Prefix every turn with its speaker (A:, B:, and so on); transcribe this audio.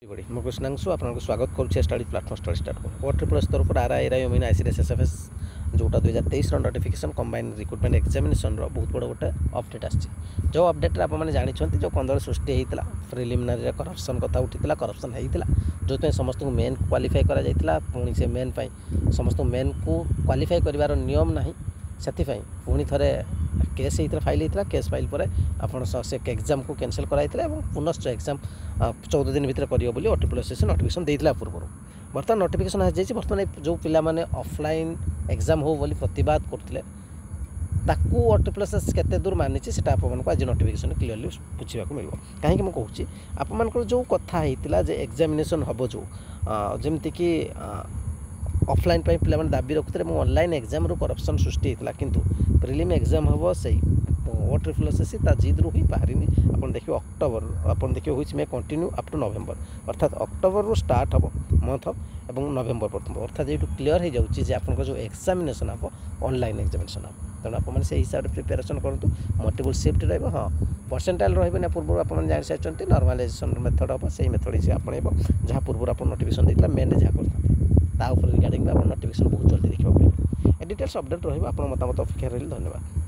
A: ମୁଁ କୃଷ୍ଣାଂଶୁ ଆପଣଙ୍କୁ ସ୍ୱାଗତ କରୁଛି study platform study start OTRIPS तरफ आरआई मीन आईसीडीएस एसएफएस जोटा 2023 नोटिफिकेशन कंबाइन रिक्रुटमेंट एग्जामिनेशन बहुत बड़ गोटे अपडेट आसी जो अपडेट आपने जानते जो कंदर सृष्टि होता प्रिलिमिनारी करप्शन कथा उठी करप्शन होता जो समस्त मेन क्वालिफाई करा पुणी से मेन समस्त मेन को क्वालिफाई कर नियम ना से पुणी थे केस होता फाइल होता केस फाइल पर आप से एग्जाम को कैंसल कराई पुनश्च एग्जाम 14 दिन भितर कर OTRIPS नोटिफिकेशन देता पूर्व बर्तमान नोटिफिकेशन आ जाए बर्तमान जो पिला माने ऑफलाइन एग्जाम हो बोली प्रतिवाद करते OTRIPS केते दूर मानी से आपको आज नोटिफिकेशन क्लीयरली बुझा मिल कहीं मुझे आप जो कथा होता एग्जामिनेशन हम जो जमती कि ऑफलाइन पे पिला दाबी रखुते ऑनलाइन एग्जाम करप्शन सृष्टि होता किंतु प्रिलिम एग्जाम हम से OTRIPS जिद रू ही बाहरी आप देखिए अक्टोबर आप देखिए हुई मे कंटिन्यू अप टू नवेम्बर अर्थात अक्टोबर रू स्टार्ट हम मंथ और नवेम्बर प्रथम अर्थात ये क्लीयर हो जाऊँगी आप जो एग्जामिनेशन हम ऑनलाइन एग्जामिनेशन हम तेणु आप से हिसाब से प्रिपेरेसन करूँ मल्टीपल शिफ्ट रहा हाँ परसेंटाइल रहा पूर्व आप जान सारी नॉर्मलाइजेशन मेथड हम से मेथड से आपड़ब जहाँ पूर्व आप नोटिफिकेशन देता मेन जहाँ करते रिगार्डिंग आप नोटिफिकेशन बहुत जल्दी देखा डिटेल्स अपडेट रहा आप मतामत अपेक्षा रही धन्यवाद।